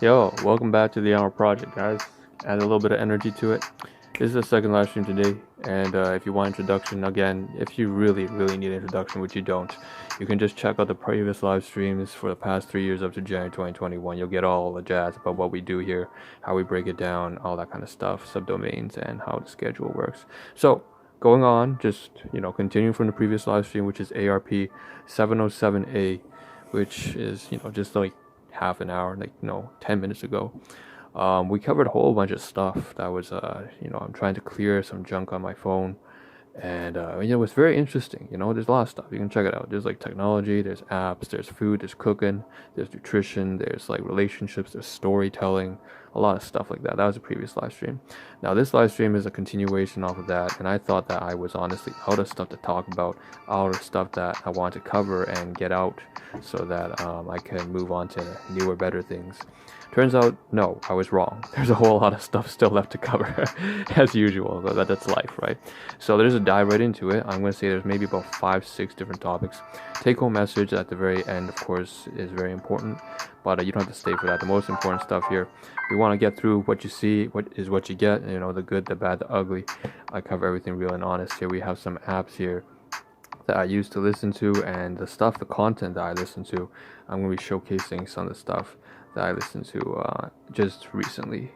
Yo, welcome back to the Ahn Rho Project, guys. Add a little bit of energy to it. This is the second live stream today, and if you want introduction, again, if you really, really need introduction, which you don't, you can just check out the previous live streams for the past 3 years up to January 2021. You'll get all the jazz about what we do here, how we break it down, all that kind of stuff, subdomains, and how the schedule works. So, going on, just, continuing from the previous live stream, which is ARP 707A, which is, just like half an hour, 10 minutes ago. We covered a whole bunch of stuff that was, I'm trying to clear some junk on my phone. And, it was very interesting. There's a lot of stuff. You can check it out. There's like technology, there's apps, there's food, there's cooking, there's nutrition, there's like relationships, there's storytelling, a lot of stuff like that. That was a previous live stream. Now, this live stream is a continuation off of that. And I thought that I was honestly out of stuff to talk about, out of stuff that I want to cover and get out so that I can move on to newer, better things. Turns out, no, I was wrong. There's a whole lot of stuff still left to cover, as usual, but that's life, right? So there's a dive right into it. I'm going to say there's maybe about 5-6 different topics. Take-home message at the very end, of course, is very important, but you don't have to stay for that. The most important stuff here, we want to get through what you see, what is what you get, the good, the bad, the ugly. I cover everything real and honest here. We have some apps here that I used to listen to, and the content that I listen to, I'm going to be showcasing some of the stuff that I listened to just recently,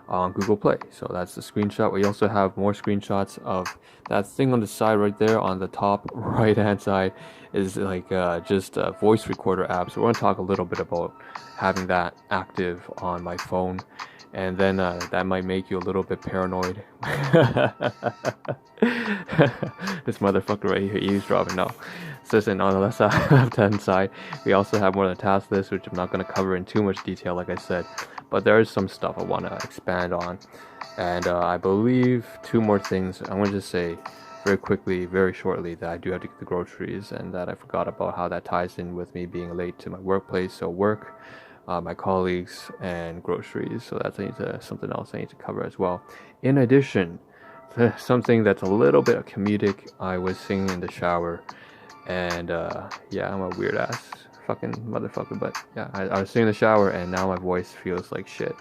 on Google Play. So that's the screenshot. We also have more screenshots of that thing on the side right there on the top right hand side is like just a voice recorder app. So we're going to talk a little bit about having that active on my phone. And then that might make you a little bit paranoid. This motherfucker right here eavesdropping. No. So listen, on the left hand side, we also have more than a task list, which I'm not going to cover in too much detail, like I said. But there is some stuff I want to expand on. And I believe 2 more things. I'm going to just say very quickly, very shortly, that I do have to get the groceries, and that I forgot about how that ties in with me being late to my workplace. So work, my colleagues, and groceries. So that's something else I need to cover as well. In addition, something that's a little bit comedic, I was singing in the shower. And yeah, I'm a weird ass fucking motherfucker, but yeah, I was sitting in the shower and now my voice feels like shit.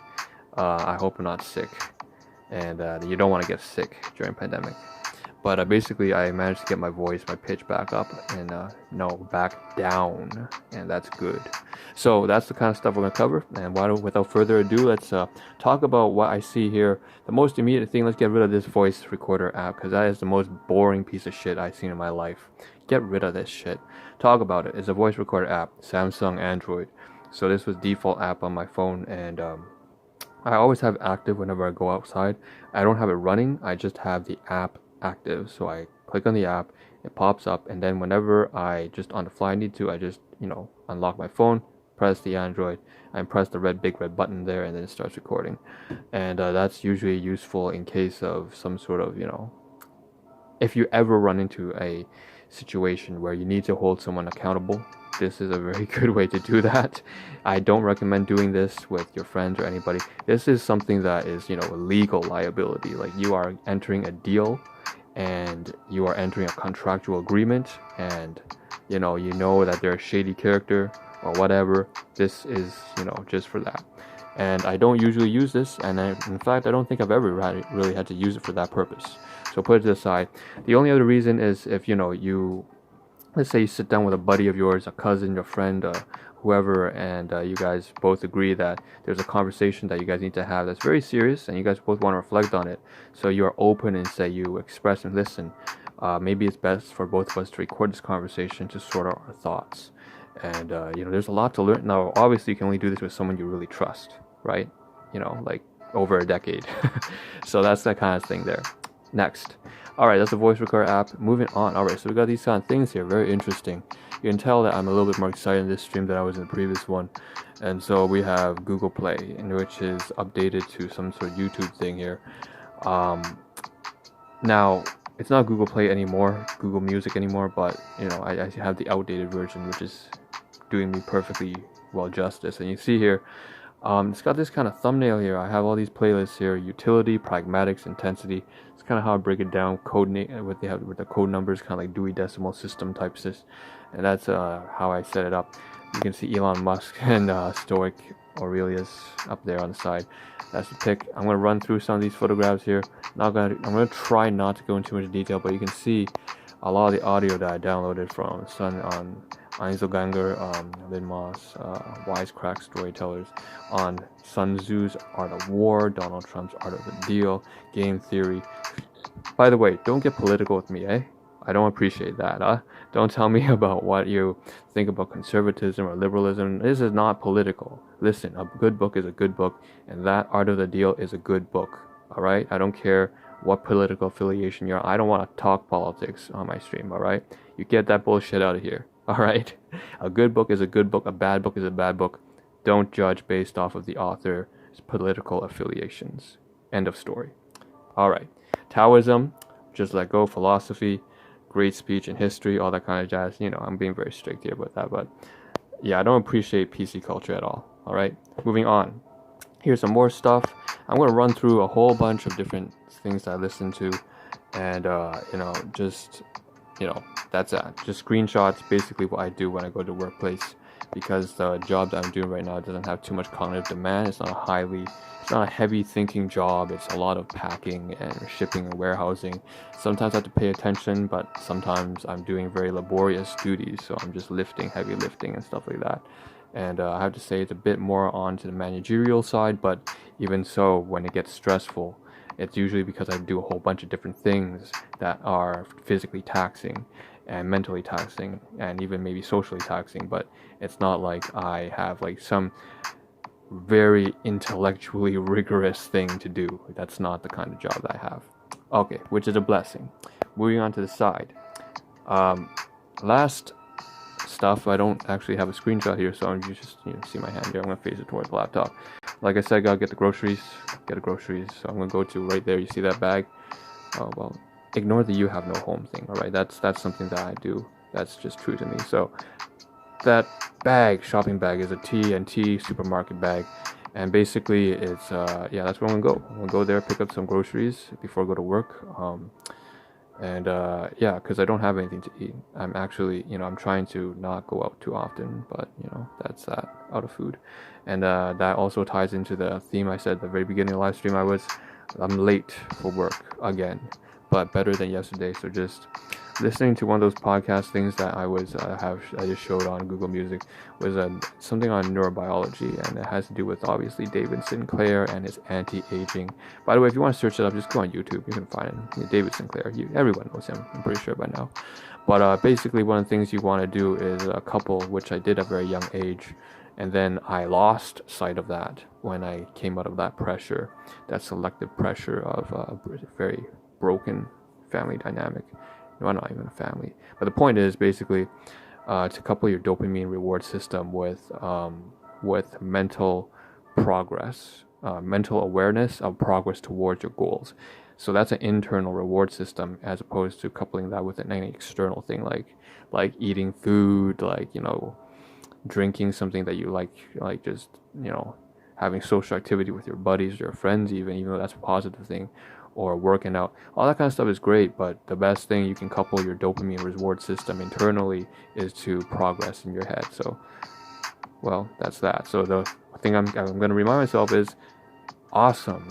I hope I'm not sick, and you don't want to get sick during pandemic. But basically, I managed to get my voice, my pitch back up, and back down, and that's good. So that's the kind of stuff we're gonna cover. And without further ado, let's talk about what I see here. The most immediate thing, let's get rid of this voice recorder app, because that is the most boring piece of shit I've seen in my life. Get rid of this shit. Talk about it. It's a voice recorder app, Samsung Android. So this was default app on my phone, and I always have active whenever I go outside. I don't have it running. I just have the app active. So I click on the app, it pops up, and then whenever I just on the fly need to, I just unlock my phone, press the Android, and press the big red button there, and then it starts recording. And that's usually useful in case of some sort of if you ever run into a situation where you need to hold someone accountable. This is a very good way to do that. I don't recommend doing this with your friends or anybody. This is something that is, a legal liability. Like, you are entering a deal and you are entering a contractual agreement, and you know that they're a shady character or whatever. This is, just for that. And I don't usually use this, and in fact, I don't think I've ever really had to use it for that purpose. So put it to the side. The only other reason is if let's say you sit down with a buddy of yours, a cousin, your friend, whoever, and you guys both agree that there's a conversation that you guys need to have that's very serious, and you guys both want to reflect on it. So you are open and say you express and listen. Maybe it's best for both of us to record this conversation to sort out our thoughts. And there's a lot to learn. Now, obviously, you can only do this with someone you really trust, right? Like over a decade. So that's that kind of thing there. Next. Alright, that's the voice recorder app. Moving on. Alright, so we got these kind of things here. Very interesting. You can tell that I'm a little bit more excited in this stream than I was in the previous one. And so we have Google Play, which is updated to some sort of YouTube thing here. Now, it's not Google Play anymore, Google Music anymore, but I have the outdated version, which is doing me perfectly well justice. And you see here, it's got this kind of thumbnail here. I have all these playlists here: utility, pragmatics, intensity. It's kind of how I break it down. What they have with the code numbers, kind of like Dewey Decimal System type and that's how I set it up. You can see Elon Musk and Stoic Aurelius up there on the side. That's the pic. I'm gonna run through some of these photographs here. I'm gonna try not to go into too much detail, but you can see a lot of the audio that I downloaded from Sun on Einzelganger, Linmas, Wisecrack Storytellers, on Sun Tzu's Art of War, Donald Trump's Art of the Deal, Game Theory. By the way, don't get political with me, eh? I don't appreciate that, huh? Don't tell me about what you think about conservatism or liberalism. This is not political. Listen, a good book is a good book, and that Art of the Deal is a good book, alright? I don't care what political affiliation you're on. I don't want to talk politics on my stream, alright? You get that bullshit out of here, alright? A good book is a good book, a bad book is a bad book. Don't judge based off of the author's political affiliations. End of story. Alright. Taoism, just let go, philosophy, great speech and history, all that kind of jazz. You know, I'm being very strict here about that, but yeah, I don't appreciate PC culture at all. Alright, moving on. Here's some more stuff. I'm going to run through a whole bunch of different things that I listen to, and that's that. Just screenshots, basically what I do when I go to workplace, because the job that I'm doing right now doesn't have too much cognitive demand. It's not a heavy thinking job. It's a lot of packing and shipping and warehousing. Sometimes I have to pay attention, but sometimes I'm doing very laborious duties, so I'm just heavy lifting and stuff like that. And I have to say it's a bit more onto the managerial side, but even so, when it gets stressful, it's usually because I do a whole bunch of different things that are physically taxing and mentally taxing and even maybe socially taxing, but it's not like I have like some very intellectually rigorous thing to do. That's not the kind of job that I have. Okay, which is a blessing. Moving on to the side. Last stuff, I don't actually have a screenshot here, so you just see my hand here. I'm gonna face it towards the laptop. Like I said, I gotta get the groceries. So I'm gonna go to right there. You see that bag? Oh well, ignore the "you have no home" thing. All right, that's something that I do. That's just true to me. So that shopping bag, is a T&T supermarket bag, and basically it's that's where I'm gonna go. I'm gonna go there, pick up some groceries before I go to work. Because I don't have anything to eat. I'm actually, I'm trying to not go out too often, but that's that, out of food. And that also ties into the theme I said at the very beginning of the live stream. I'm late for work again, but better than yesterday. So just listening to one of those podcast things that I just showed on Google Music was something on neurobiology, and it has to do with obviously David Sinclair and his anti-aging. By the way, if you want to search it up, just go on YouTube. You can find it. David Sinclair. Everyone knows him, I'm pretty sure by now. But basically, one of the things you want to do is a couple, which I did at a very young age, and then I lost sight of that when I came out of that pressure, that selective pressure of a very broken family dynamic. No, not even a family. But the point is basically to couple your dopamine reward system with mental progress, mental awareness of progress towards your goals. So that's an internal reward system, as opposed to coupling that with any external thing like eating food, drinking something that you like just having social activity with your buddies, your friends, even though that's a positive thing. Or working out. All that kind of stuff is great, but the best thing you can couple your dopamine reward system internally is to progress in your head. So, well, that's that. So the thing I'm going to remind myself is, awesome.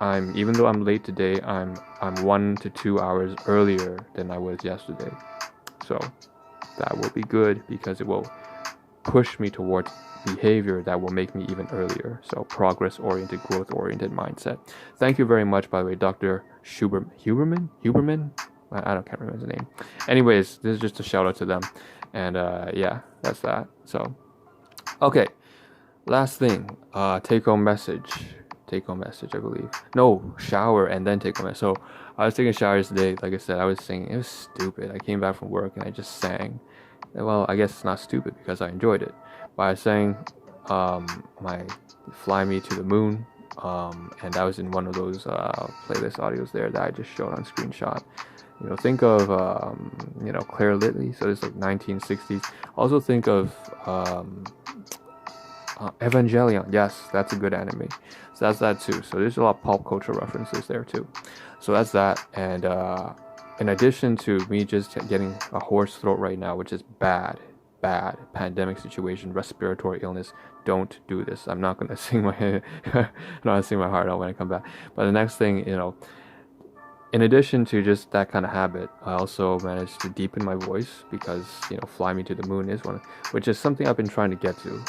I'm even though I'm late today, I'm 1 to 2 hours earlier than I was yesterday. So that will be good, because it will push me towards behavior that will make me even earlier. So progress-oriented, growth-oriented mindset. Thank you very much, by the way, Dr. Huberman? I can't remember his name. Anyways, this is just a shout out to them. And that's that. So, okay. Last thing, take-home message, I believe. No, shower and then take-home message. So I was taking showers today. Like I said, I was singing. It was stupid. I came back from work and I just sang. Well, I guess it's not stupid because I enjoyed it. But I sang my Fly Me to the Moon, and that was in one of those playlist audios there that I just showed on screenshot. Think of Claire Litley, so it's like 1960s. Also think of Evangelion. Yes, that's a good anime. So that's that too. So there's a lot of pop culture references there too. So that's that. And in addition to me just getting a hoarse throat right now, which is bad, bad pandemic situation, respiratory illness, don't do this. I'm not gonna sing my I'm not gonna sing my heart out when I come back. But the next thing, in addition to just that kind of habit, I also managed to deepen my voice because, Fly Me to the Moon is one, which is something I've been trying to get to.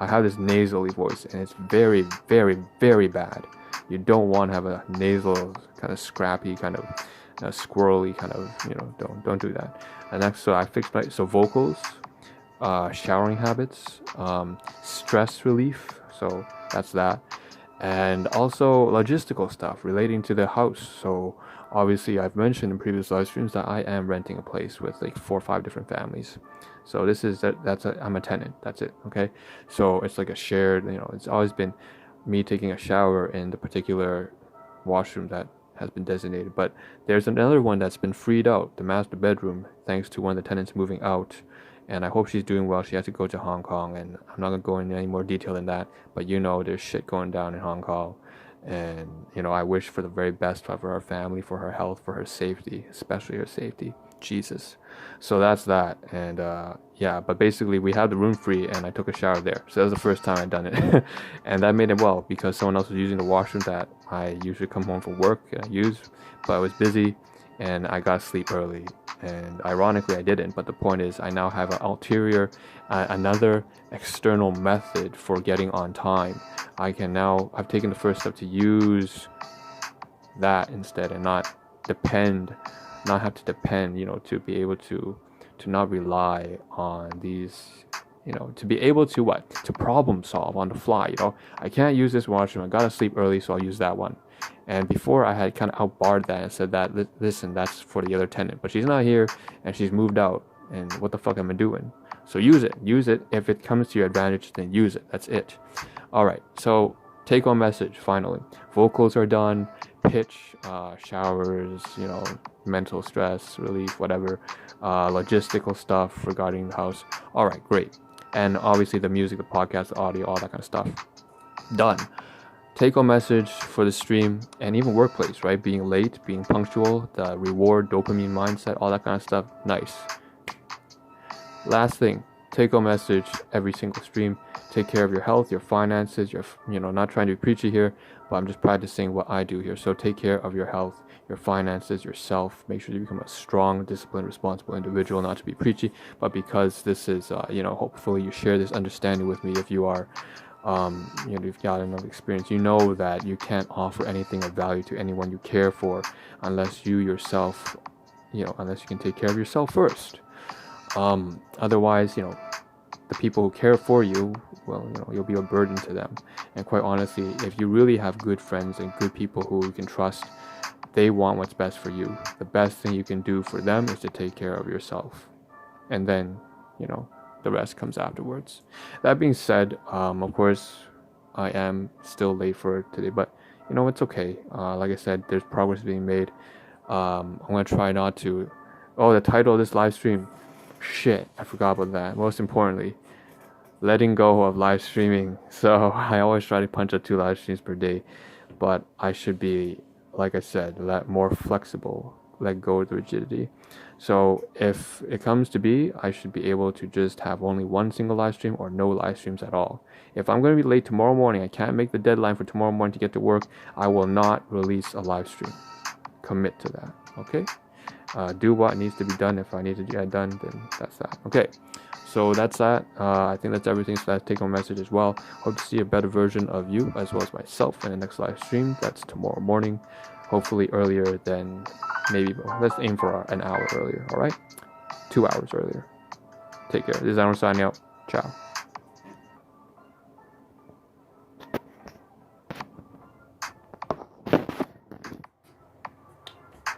I have this nasally voice, and it's very, very, very bad. You don't want to have a nasal, kind of scrappy, kind of squirrely, kind of, don't do that. And next, so I fixed so vocals, showering habits, stress relief. So that's that. And also logistical stuff relating to the house. So obviously I've mentioned in previous live streams that I am renting a place with like 4 or 5 different families. So this is I'm a tenant. That's it. Okay. So it's like a shared, it's always been me taking a shower in the particular washroom that has been designated. But there's another one that's been freed out, the master bedroom, thanks to one of the tenants moving out. And I hope she's doing well. She has to go to Hong Kong, and I'm not going to go into any more detail than that. But there's shit going down in Hong Kong. And, I wish for the very best for our family, for her health, for her safety, especially her safety. Jesus. So that's that. And, but basically we had the room free, and I took a shower there. So that was the first time I'd done it. And that made it well, because someone else was using the washroom that I usually come home from work and I use. But I was busy, and I got to sleep early. And ironically I didn't, but the point is I now have another external method for getting on time. I've taken the first step to use that instead, and not have to depend, to be able to not rely on these, to be able to problem solve on the fly. I can't use this washroom, I gotta sleep early, so I'll use that one. And before I had kind of outbarred that and said that, listen, that's for the other tenant, but she's not here and she's moved out, and what the fuck am I doing? So use it. If it comes to your advantage, then use it. That's it. All right. So take home message. Finally, vocals are done. Pitch, showers, mental stress relief, whatever, logistical stuff regarding the house. All right, great. And obviously the music, the podcast, the audio, all that kind of stuff. Done. Take home message for the stream, and even workplace, right? Being late, being punctual, the reward, dopamine mindset, all that kind of stuff. Nice. Last thing, take home message every single stream. Take care of your health, your finances, not trying to be preachy here, but I'm just practicing what I do here. So take care of your health, your finances, yourself. Make sure you become a strong, disciplined, responsible individual, not to be preachy, but because this is, hopefully you share this understanding with me. If you are, you've got enough experience, that you can't offer anything of value to anyone you care for unless you yourself, unless you can take care of yourself first. Otherwise, the people who care for you, you'll be a burden to them. And quite honestly, if you really have good friends and good people who you can trust, they want what's best for you. The best thing you can do for them is to take care of yourself. And then, the rest comes afterwards. That being said, of course, I am still late for today, but it's okay. Like I said, there's progress being made. I'm gonna try not to. Oh, the title of this live stream. Shit, I forgot about that. Most importantly, letting go of live streaming. So I always try to punch out 2 live streams per day, but I should be, like I said, more flexible. Let go of the rigidity. So if it comes to be, I should be able to just have only one single live stream or no live streams at all. If I'm going to be late tomorrow morning, I can't make the deadline for tomorrow morning to get to work, I will not release a live stream. Commit to that, okay? Do what needs to be done. If I need to get it done, then that's that. Okay, so that's that. I think that's everything. So that's take home message as well. Hope to see a better version of you as well as myself in the next live stream. That's tomorrow morning, hopefully earlier than maybe. Let's aim for an hour earlier. All right, 2 hours earlier. Take care. This is Ahn Rho signing out. Ciao.